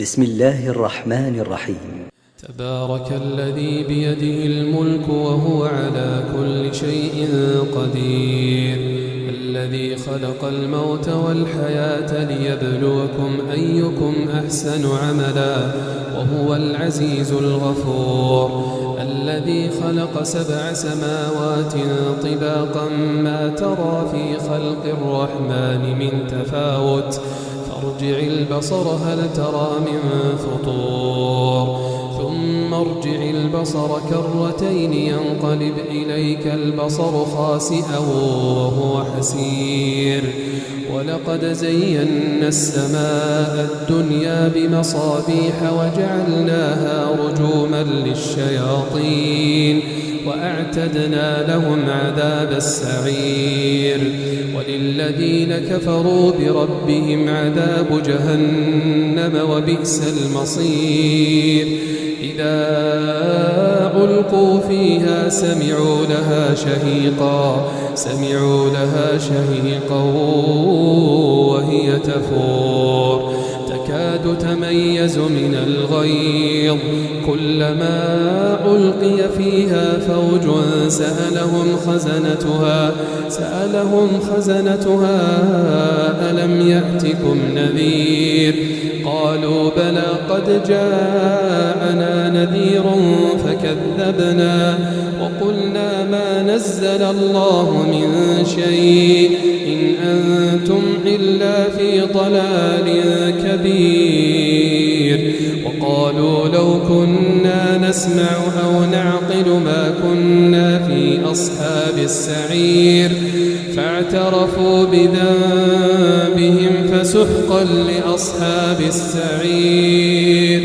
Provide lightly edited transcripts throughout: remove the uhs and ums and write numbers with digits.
بسم الله الرحمن الرحيم. تبارك الذي بيده الملك وهو على كل شيء قدير، الذي خلق الموت والحياة ليبلوكم أيكم أحسن عملا وهو العزيز الغفور، الذي خلق 7 سماوات طباقا ما ترى في خلق الرحمن من تفاوت، فارجع البصر هل ترى من فطور، ثم ارجع البصر كرتين ينقلب إليك البصر خاسئا وهو حسير، ولقد زينا السماء الدنيا بمصابيح وجعلناها رجوما للشياطين وأعتدنا لهم عذاب السعير، وللذين كفروا بربهم عذاب جهنم وبئس المصير، إذا ألقوا فيها سمعوا لها شهيقا وهي تفور، تكاد تميز من الغيظ، كلما ألقي فيها فوج سألهم خزنتها ألم يأتكم نذير، قالوا بلى قد جاءنا نذير فكذبنا وقلنا ما نزل الله من شيء إن أنتم إلا في ضلال كبير، وقالوا لو كنا نسمع أو نعقل ما كنا في أصحاب السعير، فاعترفوا بذنبهم فسحقا لأصحاب السعير،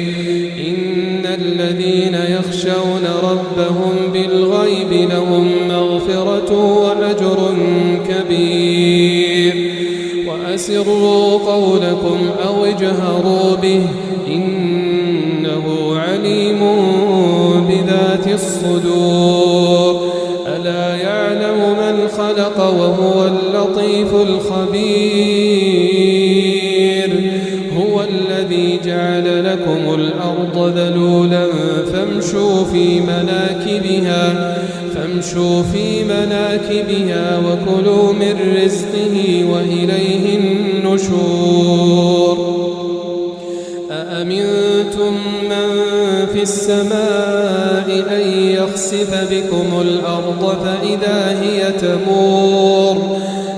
إن الذين يخشون ربهم بالغيب لهم مغفرة وأجر كبير، وأسروا قولكم أو اجهروا به إنه عليم بذات الصدور، ألا يعلم من خلق وهو اللطيف الخبير، هو الذي جعل لكم الأرض ذلولا فامشوا في مناكبها وكلوا من رزقه وإليه النشور، أأمنتم من في السماء أن يخسف بكم الأرض فإذا هي تمور،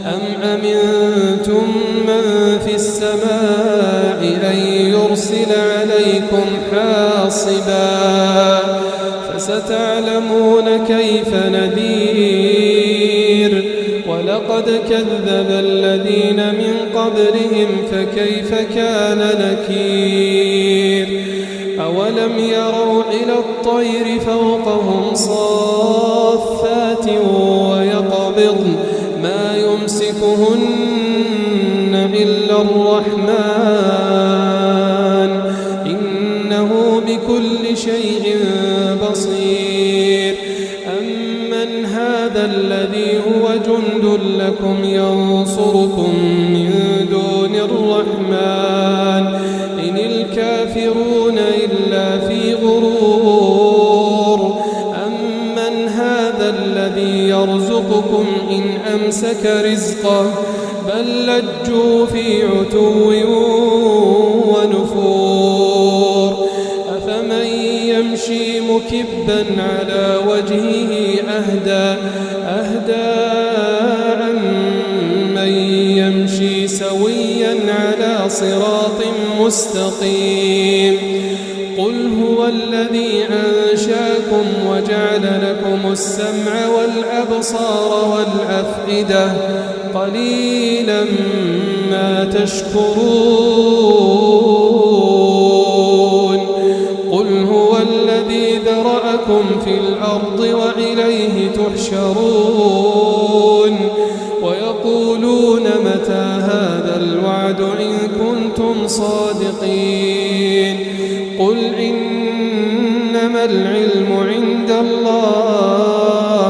أم أمنتم من في السماء أن يرسل عليكم حاصبا، فستعلمون كيف نذير، ولقد كذب الذين من قبلهم فكيف كان نكير، أولم يروا إلى الطير فوقهم صافات ويقبضن ما يمسكهن إلا الرحمن إنه بكل شيء بصير، أمن هذا الذي هو جند لكم ينصركم من دون الرحمن إن الكافرون إلا في غرور، أمن هذا الذي يرزقكم إن أمسك رزقه بل لجوا في عتو ونفور، أفمن يمشي مكبا على وجهه أهدى أمن يمشي سويا على صراط مستقيم، قل هو الذي أنشاكم وجعل لكم السمع والأبصار والأفئدة قليلا ما تشكرون، قل هو الذي ذرأكم في الأرض وإليه تحشرون، ويقولون متى هذا الوعد إن كنتم صادقين، قل إنما العلم عند الله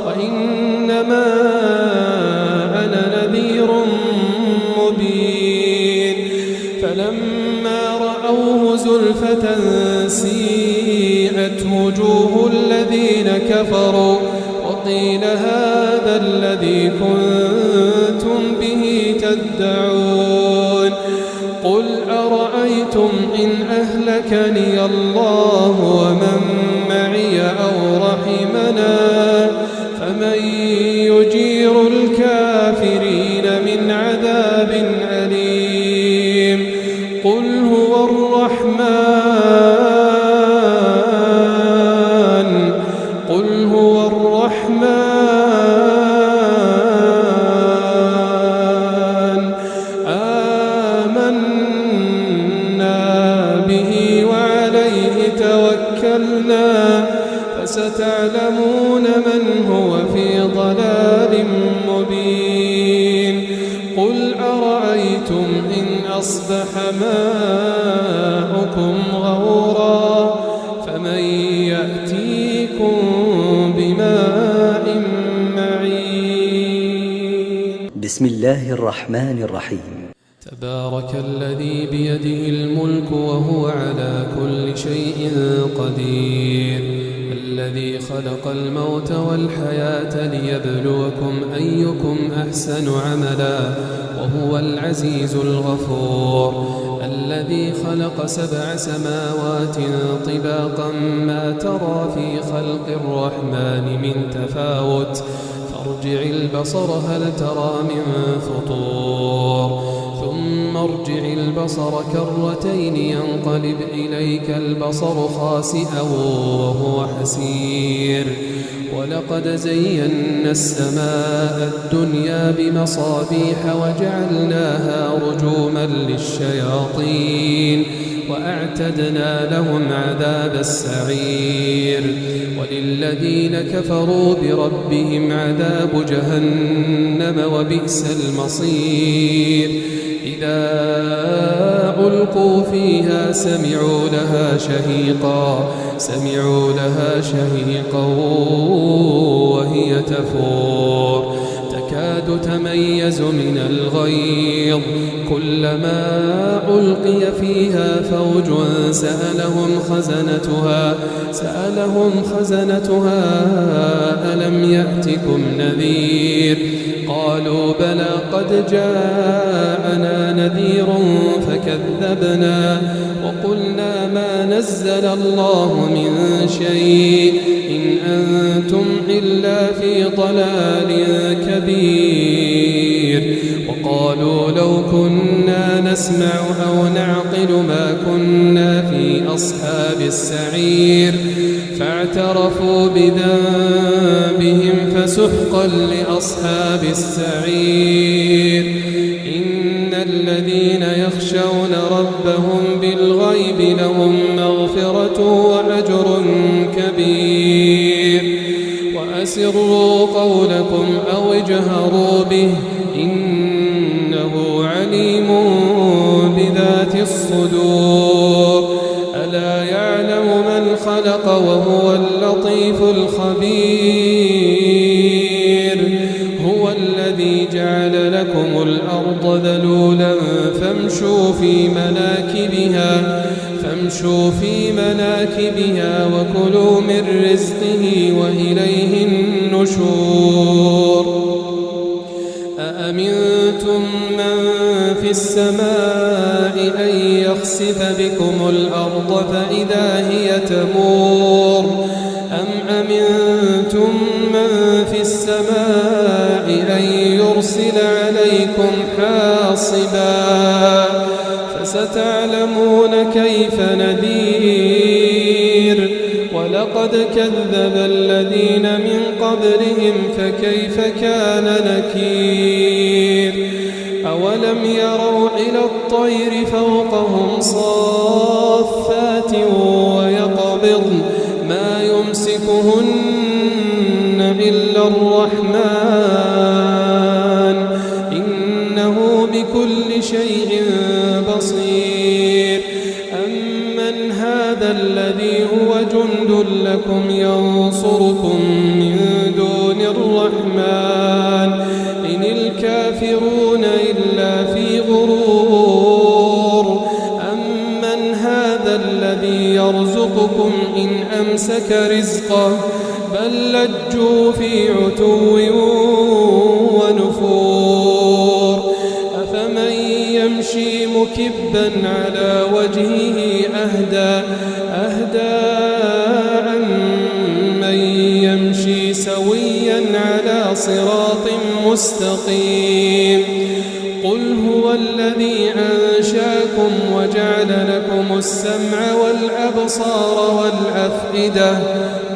وإنما أنا نذير مبين، فلما رأوه زلفة سيئت وجوه الذين كفروا وقيل هذا الذي كنتم به تدعون قل أرأيتم إن أهلكني الله ومن معي أو رحمنا فمن يجير الكافرين من عذاب أليم قل هو الرحمن آمنا به وعليه توكلنا فستعلمون من هو في ضلال مبين قل أرأيتم إن أصبح ماؤكم غورا فمن يأتيكم بماء معين بسم الله الرحمن الرحيم تبارك الذي بيده الملك وهو على كل شيء قدير الذي خلق الموت والحياة ليبلوكم أيكم أحسن عملا وهو العزيز الغفور الذي خلق 7 سماوات طباقا ما ترى في خلق الرحمن من تفاوت فارجع البصر هل ترى من فطور ثم ارجع البصر كرتين ينقلب إليك البصر خاسئا وهو حسير ولقد زينا السماء الدنيا بمصابيح وجعلناها رجوما للشياطين وأعتدنا لهم عذاب السعير وللذين كفروا بربهم عذاب جهنم وبئس المصير إذا ألقوا فيها سمعوا لها شهيقا وهي تفور تكاد تميز من الغيظ كلما ألقي فيها فوج سألهم خزنتها ألم يأتكم نذير قالوا بلى قد جاءنا نذير فكذبنا وقلنا ما نزل الله من شيء إن أنتم إلا في ضلال كبير وقالوا لو كنا نسمع أو نعقل ما كنا في أصحاب السعير فاعترفوا بذنبهم فسحقا لأصحاب السعير إن الذين يخشون ربهم بالغيب لهم مغفرة وأجر كبير وأسروا قولكم أو اجهروا به إنه عليم بذات الصدور ألا يعلم من خلق وهو اللطيف الخبير هو الذي جعل لكم الأرض ذلولا فامشوا في مناكبها وكلوا من رزقه وإليه النشور أأمنتم من في السماء أن يخسف بكم الأرض فإذا هي تمور أم أمنتم من في السماء أن يرسل عليكم حاصبا فستعلمون كيف نذير ولقد كذب الذين من قبلهم فكيف كان نكير أولم يروا إلى الطير فوقهم صافات ويقبضن ما يمسكهن إلا الرحمن إنه بكل شيء بصير أمن هذا الذي هو جند لكم ينصركم من دون الرحمن إن الكافرون إلا في غرور أمن هذا هذا الذي يرزقكم إن أمسك رزقه بل لجوا في عتو ونفور أفمن يمشي مكبا على وجهه أهدى أمن يمشي سويا على صراط مستقيم قل هو الذي أنشاكم وجعل لكم السمع والأبصار والأفئدة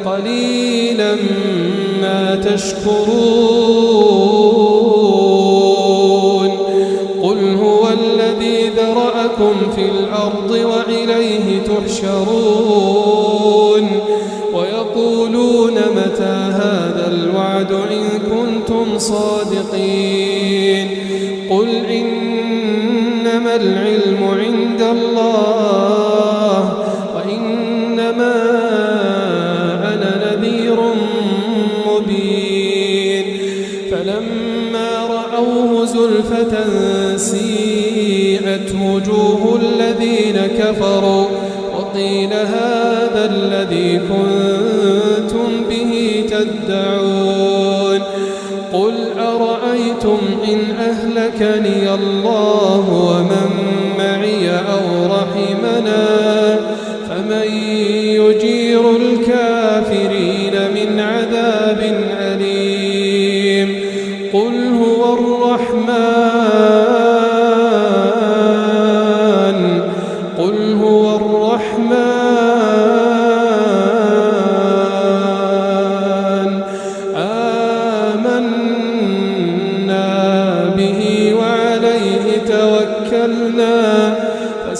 قليلا ما تشكرون قل هو الذي ذرأكم في الأرض وإليه تحشرون ويقولون متى هذا الوعد إن كنتم صادقين قل إنما العلم عند الله وإنما أنا نذير مبين فلما رأوه زلفة سيئت وجوه الذين كفروا وقيل هذا الذي كنتم به تدعون قل أرأيتم إن أهلكني الله ومن معي أو رحمنا فمن يجير الكافرين من عذاب أليم قل هو الرحمن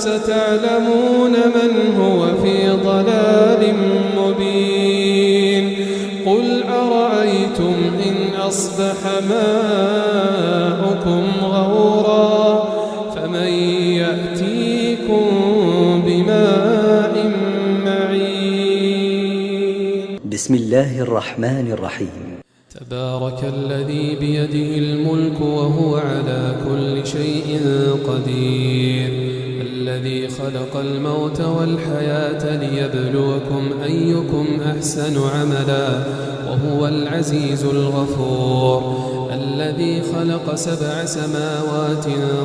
فستعلمون من هو في ضلال مبين قل أرأيتم إن أصبح ماؤكم غورا فمن يأتيكم بماء معين بسم الله الرحمن الرحيم تبارك الذي بيده الملك وهو على كل شيء قدير الذي خلق الموت والحياة ليبلوكم أيكم أحسن عملا وهو العزيز الغفور الذي خلق 7 سماوات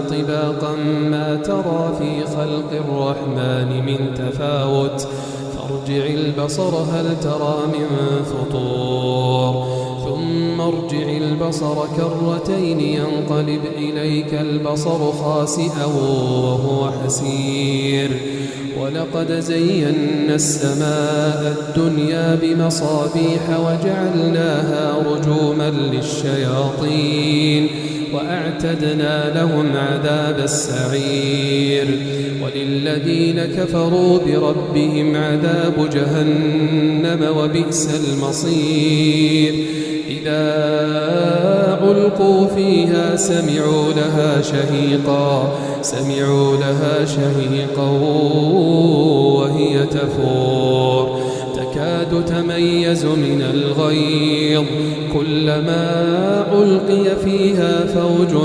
طباقا ما ترى في خلق الرحمن من تفاوت فارجع البصر هل ترى من فطور ثم ارجع البصر كرتين ينقلب إليك البصر خاسئا وهو حسير ولقد زينا السماء الدنيا بمصابيح وجعلناها رجوما للشياطين وأعتدنا لهم عذاب السعير وللذين كفروا بربهم عذاب جهنم وبئس المصير إذا ألقوا فيها سمعوا لها شهيقا وهي تفور تكاد تميز من الغيظ كلما ألقي فيها فوج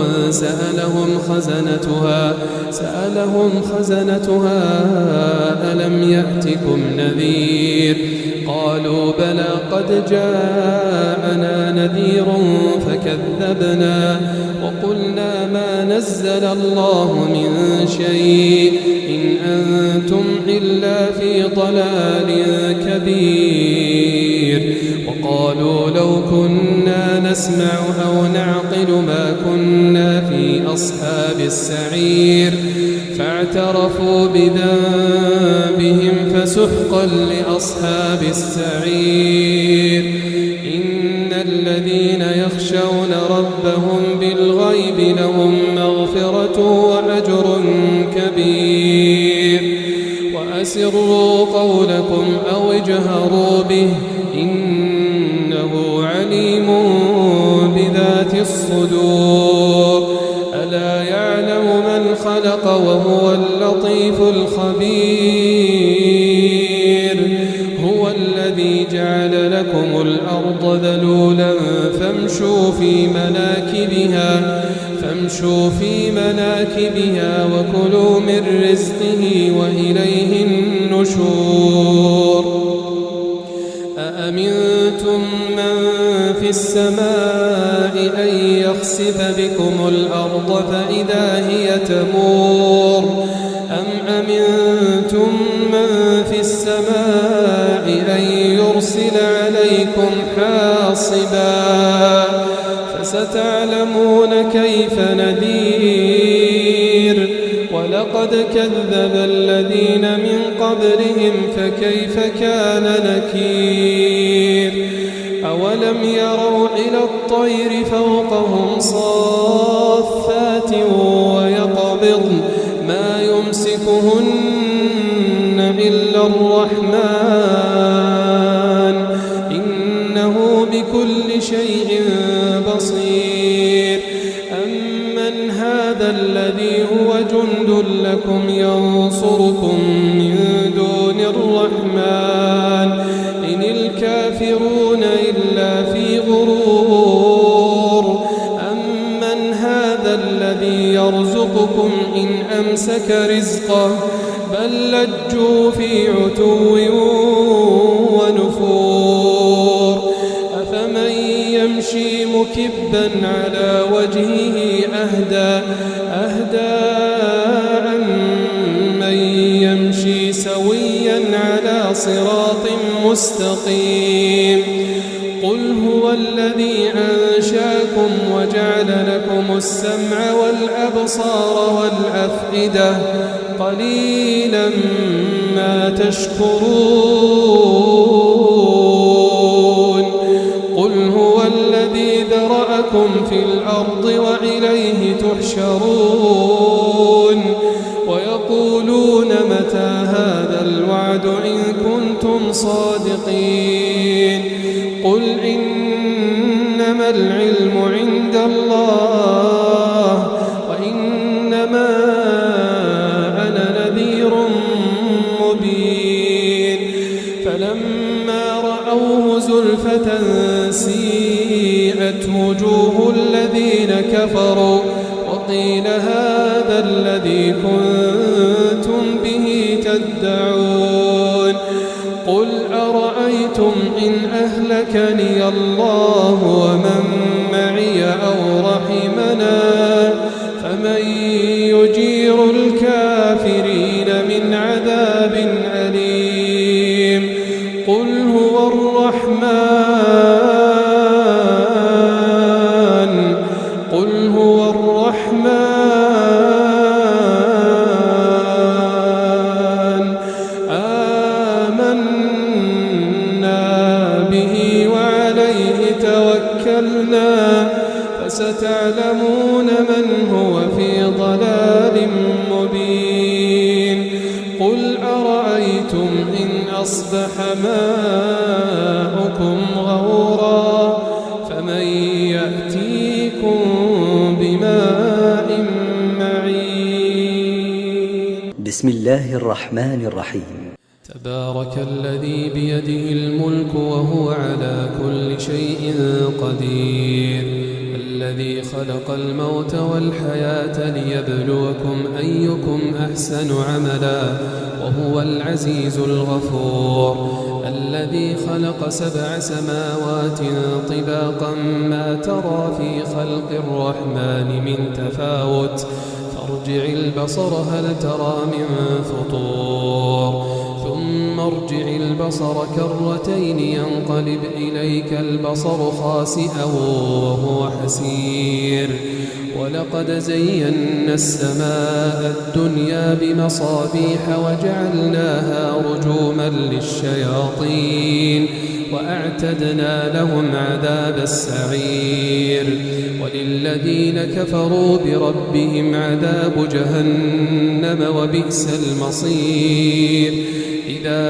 سألهم خزنتها ألم يأتكم نذير قالوا بلى قد جاءنا نذير فكذبنا وقلنا ما نزل الله من شيء إن أنتم إلا في ضلال كبير وقالوا لو كنا نسمع أو نعقل ما كنا في أصحاب السعير فاعترفوا بذنبهم فسحقا لأصحاب السعير إن الذين يخشون ربهم بالغيب لهم مغفرة وأجر كبير وأسروا قولكم أو اجهروا به إنه عليم بذات الصدور ألا يعلم من خلق وهو اللطيف الخبير هو الذي جعل لكم الأرض ذلولا فامشوا في مناكبها وكلوا من رزقه وإليه النشور النشور أأمنتم من في السماء أن يخسف بكم الأرض فإذا هي تمور أم أمنتم من في السماء أن يرسل عليكم حاصبا فستعلمون كيف نذير ولقد كذب الذين من قبلهم فكيف كان نكير أولم يروا إلى الطير فوقهم صافات ويقبضن ما يمسكهن إلا الرحمن إنه بكل شيء بصير أمن هذا الذي هو جند لكم ينصركم من دون الرحمن إن الكافرون إلا في غرور أمن هذا الذي يرزقكم إن أمسك رزقه بل لجوا في عتو ونفور أفمن يمشي مكبا على وجهه أهدى أمن يمشي سويا على صراط مستقيم قل هو الذي أنشاكم وجعل لكم السمع والأبصار والأفئدة قليلا ما تشكرون قل هو الذي ذرأكم في الأرض وإليه تحشرون ويقولون متى هذا الوعد إن كنتم صادقين قل إنما العلم عند الله وإنما أنا نذير مبين فلما رأوه زلفة سيئت وجوه الذين كفروا وقيل هذا الذي كنتم به تدعون قل أرأيتم إن أهلكني الله ومن معي أو رحمنا فمن يجير الكافرين من عذاب أليم قل هو الرحمن آمنا به وعليه توكلنا فستعلمون من هو في ضلال مبين قل أرأيتم إن أصبح ماؤكم غورا فمن يأتيكم بماء معين بسم الله الرحمن الرحيم تبارك الذي بيده الملك وهو على كل شيء قدير الذي خلق الموت والحياة ليبلوكم أيكم أحسن عملا وهو العزيز الغفور الذي خلق 7 سماوات طباقا ما ترى في خلق الرحمن من تفاوت فارجع البصر هل ترى من فطور ثم ارجع البصر كرتين ينقلب إليك البصر خاسئا وهو حسير ولقد زينا السماء الدنيا بمصابيح وجعلناها رجوما للشياطين وأعتدنا لهم عذاب السعير وللذين كفروا بربهم عذاب جهنم وبئس المصير إذا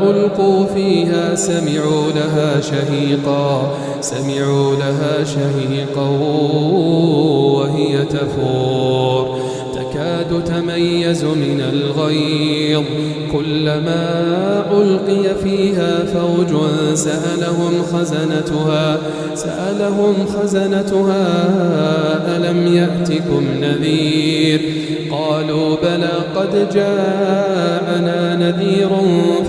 ألقوا فيها سمعوا لها شهيقا وهي تفور تكاد تميز من الغيظ كلما ألقي فيها فوج سألهم خزنتها ألم يأتكم نذير قالوا بلى قد جاءنا نذير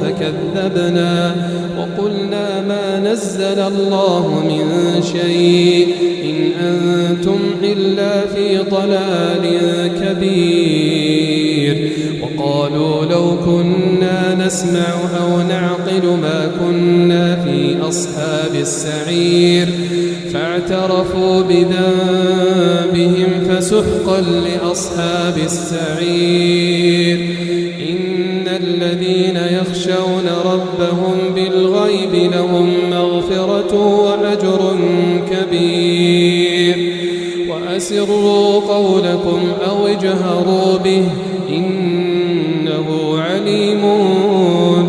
فكذبنا وقلنا ما نزل الله من شيء إن أنتم إلا في ضلال كبير وقالوا لو كنا نسمع أو نعقل ما كنا في أصحاب السعير فاعترفوا بذنبهم فسحقا لأصحاب السعير إن الذين يخشون ربهم بالغيب لهم مغفرة وأجر كبير وأسروا قولكم أو اجهروا به إنه عليم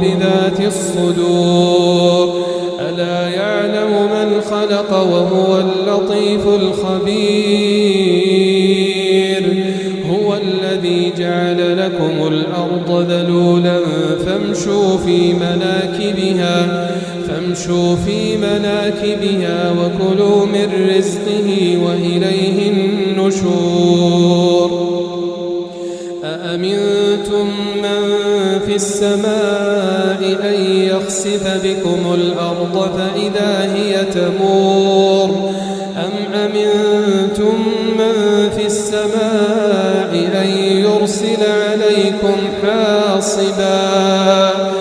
بذات الصدور ألا يعلم من خلق وهو اللطيف الخبير هو الذي جعل لكم الأرض ذلولا فامشوا في مناكبها وكلوا من رزقه وإليه النشور أأمنتم من في السماء أن يخسف بكم الأرض فإذا هي تمور أم أمنتم من في السماء أن يرسل عليكم حاصبا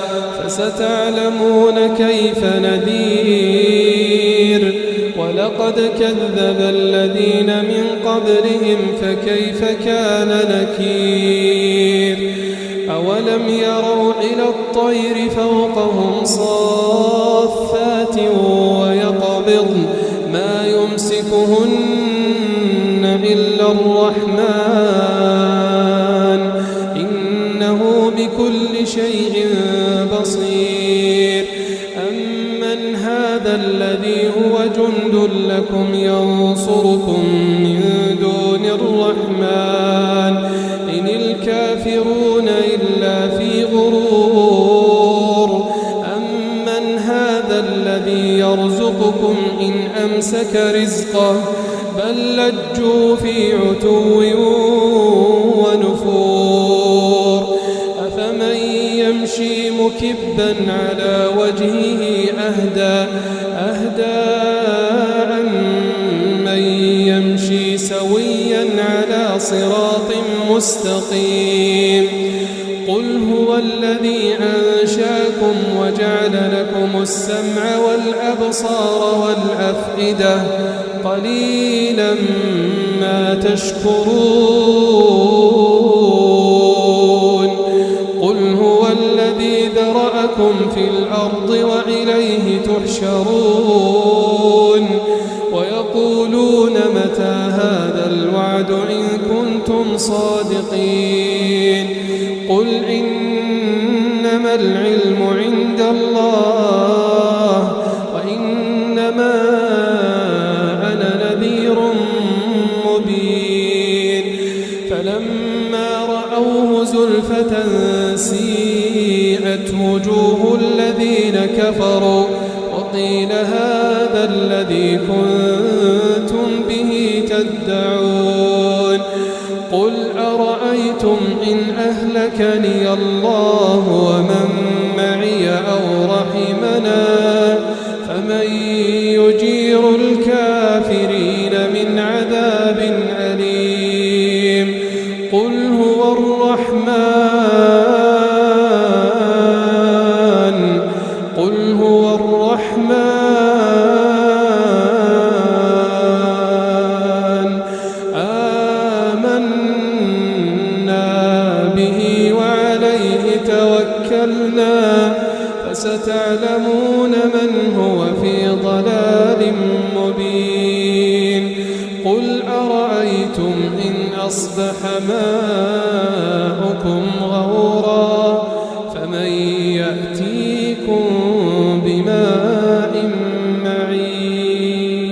فستعلمون كيف نذير ولقد كذب الذين من قبلهم فكيف كان نكير أولم يروا إلى الطير فوقهم صافات ويقبضن ما يمسكهن إلا الرحمن إنه بكل شيء بصير أمن هذا الذي هو جند لكم ينصركم من دون الرحمن إن الكافرون إلا في غرور أمن هذا الذي يرزقكم إن أمسك رزقه بل لجوا في عتو ونفور أفمن يمشي مكبا على وجهه أهدى أمن يمشي سويا على صراط مستقيم قل هو الذي أنشاكم وجعل لكم السمع والأبصار والأفئدة قليلا ما تشكرون قل هو الذي ذرأكم في الأرض وإليه تحشرون ويقولون متى هذا الوعد إن كنتم صادقين قل إنما العلم عند الله وإنما أنا نذير مبين فلما رأوه زلفة سيئت وجوه الذين كفروا وقيل هذا الذي كنتم به تدعون قل أرأيتم إن أهلكني الله ومن معي أو رحمنا فمن يجير الكافرين من عذاب أليم قل هو الرحمن فستعلمون من هو في ضلال مبين قل أرأيتم إن أصبح ماؤكم غورا فمن يأتيكم بماء معين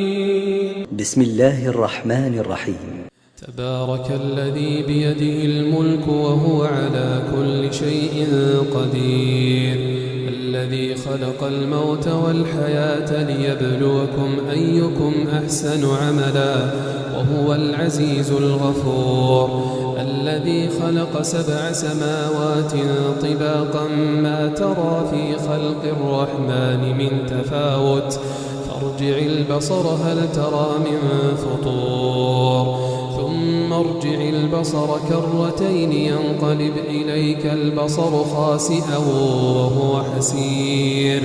بسم الله الرحمن الرحيم تبارك الذي بيده الملك وهو على كل شيء قدير الذي خلق الموت والحياة ليبلوكم أيكم أحسن عملا وهو العزيز الغفور الذي خلق 7 سماوات طباقا ما ترى في خلق الرحمن من تفاوت فارجع البصر هل ترى من فطور ثم ارجع البصر كرتين ينقلب إليك البصر خاسئا وهو حسير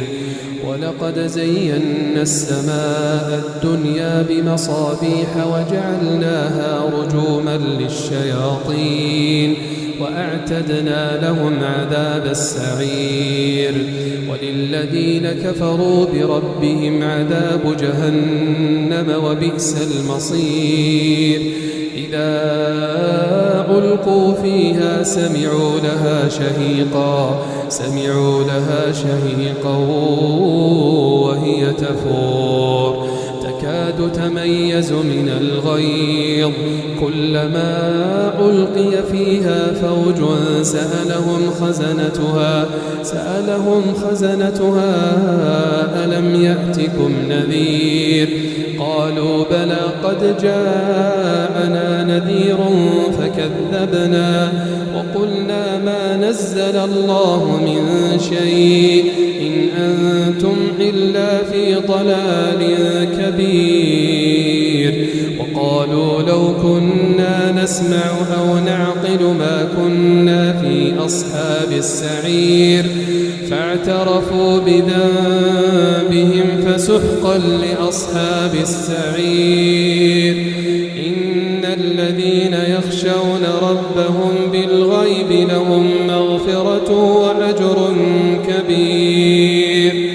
ولقد زينا السماء الدنيا بمصابيح وجعلناها رجوما للشياطين وأعتدنا لهم عذاب السعير وللذين كفروا بربهم عذاب جهنم وبئس المصير إذا ألقوا فيها سمعوا لها شهيقا وهي تفور تكاد تميز من الغيظ كلما ألقي فيها فوج سألهم خزنتها ألم يأتكم نذير قالوا بلى قد جاءنا نذير فكذبنا وقلنا ما نزل الله من شيء إن أنتم إلا في ضلال كبير وقالوا لو كنا نسمع أو نعقل ما كنا في أصحاب السعير فاعترفوا بذنبهم فسحقا لأصحاب السعير إن الذين يخشون ربهم بالغيب لهم مغفرة وأجر كبير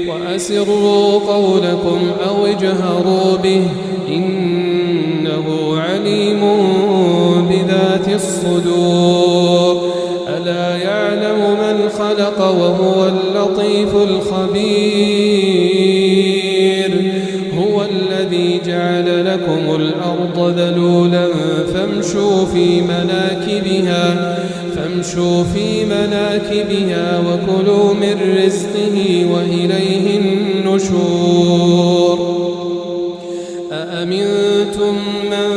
وأسروا قولكم أو اجهروا به إنه عليم بذات الصدور ألا يعلم من خلق وهو اللطيف الخبير هو الذي جعل لكم الأرض ذلولا فامشوا في مناكبها وكلوا من رزقه وإليه النشور أأمنتم من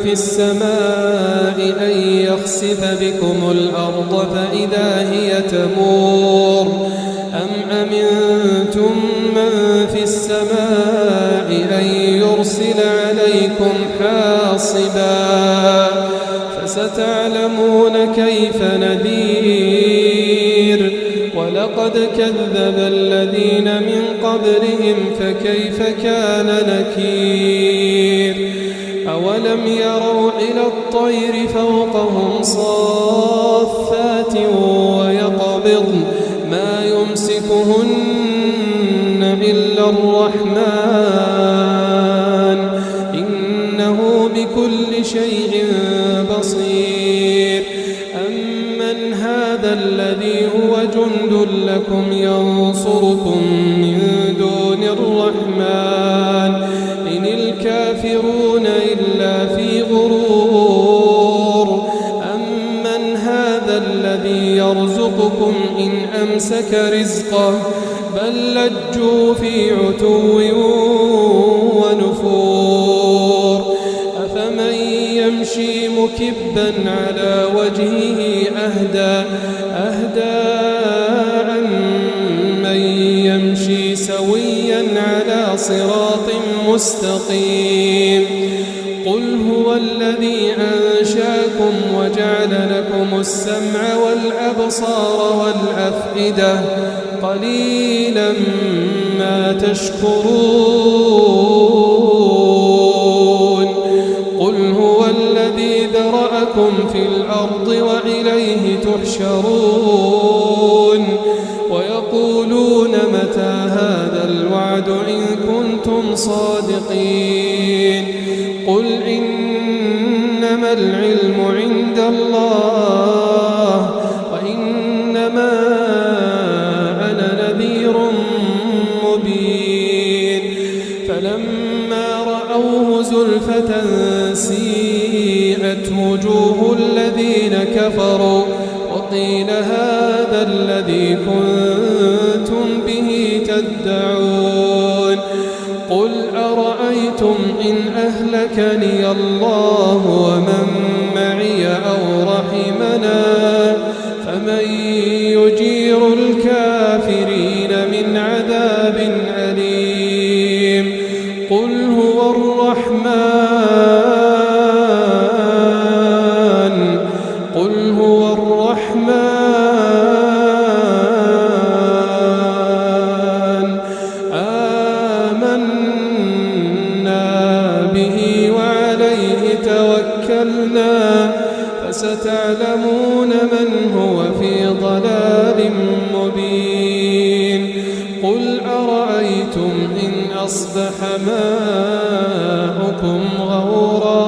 في السماء أن يخسف بكم الأرض فإذا هي تمور أم أمنتم من في السماء أن يرسل عليكم حاصبا فستعلمون كيف نذير ولقد كذب الذين من قبلهم فكيف كان نكير أولم يروا إلى الطير فوقهم صافات ويقبضن ما يمسكهن إلا الرحمن إنه بكل شيء بصير أمن هذا الذي هو جند لكم ينصركم من دون الرحمن إن الكافرون إلا في غرور أمن هذا الذي يرزقكم إن أمسك رزقه بل لجوا في عتو ونفور أفمن يمشي مكبا على وجهه أهدى أمن يمشي سويا على صراط مستقيم قل هو الذي أنشاكم وجعل لكم السمع والأبصار والأفئدة قليلا ما تشكرون قل هو الذي ذرأكم في الأرض وإليه تحشرون ويقولون متى هذا الوعد إن كنتم صادقين قل إنما العلم عند الله وإنما أنا نذير مبين فلما رأوه زلفة سيئت وجوه الذين كفروا وقيل هذا الذي كنتم تدعون قل أرأيتم إن أهلكني الله ومن معي أو رحمنا فمن يجير الكافرين من عذاب أليم قل هو الرحمن آمنا به وعليه توكلنا فستعلمون من هو في ضلال مبين قل أرأيتم إن أصبح ماؤكم غورا